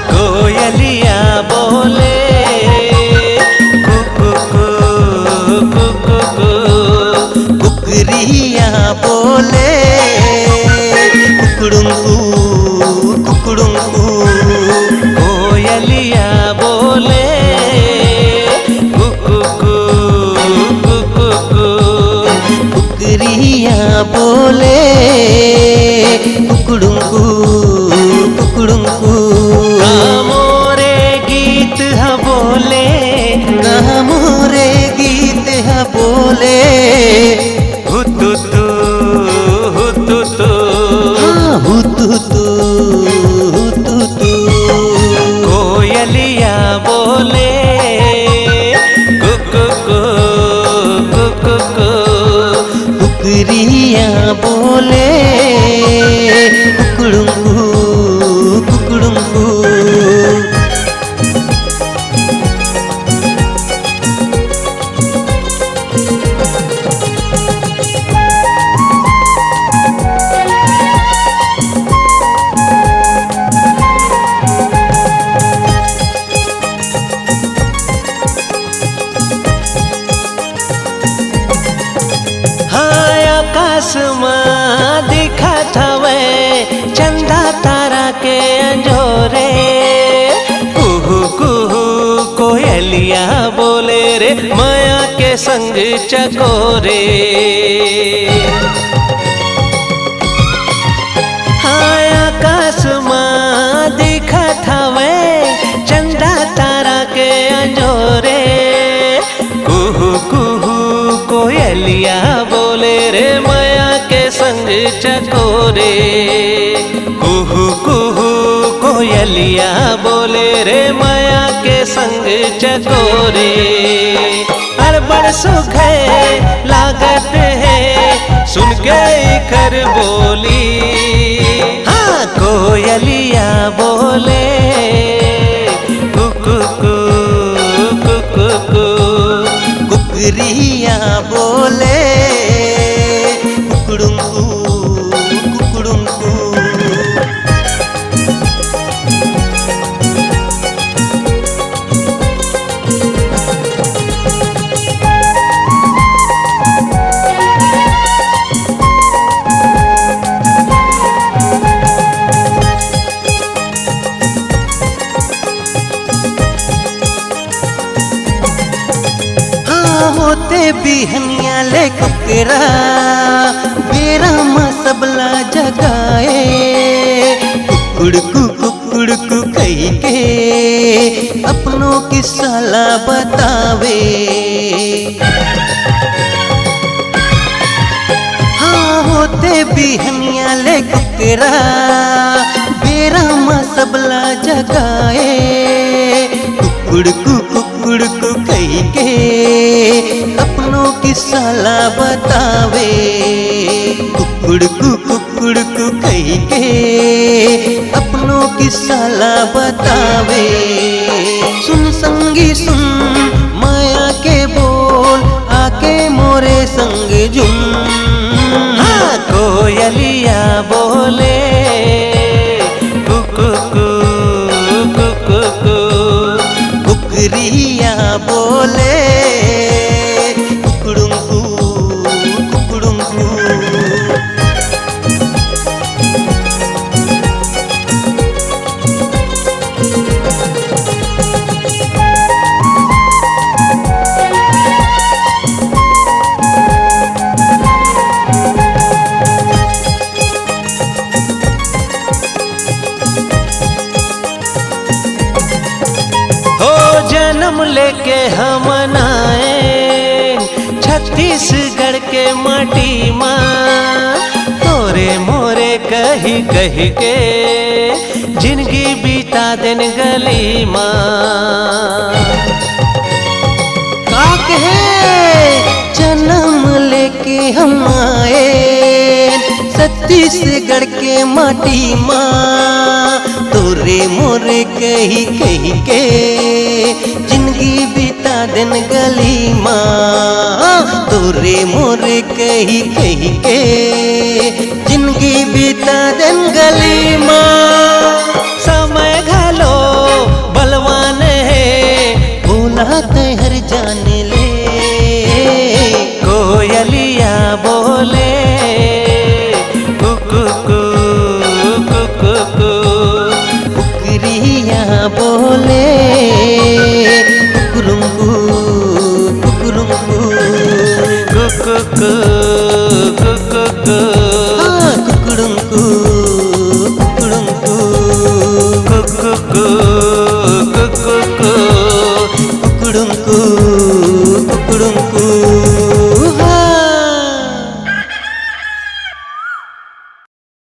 कोयलिया बोले कुकु कुकु कुकरिया बोले कुकड़ुंकू कुकड़ुंकू। कोयलिया बोले कुकु कुकु कुकरिया बोले कुकड़ुंकू कुकड़ुंकू। मोरे गीत हा बोले ना मोरे गीत हा बोले हुतुतु हुतुतु हुतुतु हुतुतु। कोयलिया बोले कुकु कुकु कुकरिया बोले कुकड़ुंकू कुकड़ुंकू। आकाशमां दिखत हवे चंदा तारा के अंजोरे कुहू कुहू कोयलिया बोले रे माया के संग चकोरे। हाँ आकाशमां दिखत हवे चंदा तारा के अंजोरे कुहू कुहू कोयलिया बोले रे माया के संग चकोरे। कुहू कुहू कोयलिया बोले रे माया के संग चकोरे। हर बड़ सुख है लागत है सुन के कर बोली। हाँ कोयलिया बोले कुकु कुकु कुकरिया बोले कुकड़ुंकू कुकड़ुंकू। होते बिहनिया ले कुकरा बेरा में सबला जगाए कुकड़कू कही के अपनों की साला बतावे। हाँ होते बिहनिया ले कुकरा बेरा में सबला जगाए कुकड़कू कही के अपनों की साला बतावे। कुकड़कू कही के अपनों की साला बतावे। सुन संगी सुन माया के बोल आके मोरे संग झुम। हाँ कोयलिया बोले कुकु कुकु कुकरिया बोले कुकड़ुंकू कुकड़ुंकू। जन्म लेके हम आए छत्तीसगढ़ के माटी माँ तोरे मोरे कही कही के जिंदगी बीता दिन गली माँ। का कहे जन्म लेके हम आए छत्तीसगढ़ के माटी माँ तोरे मोरे कही कही के जिंदगी बिता दिन गली माँ, तोरे मोरे कही कही के जिंदगी बिता दिन गली माँ।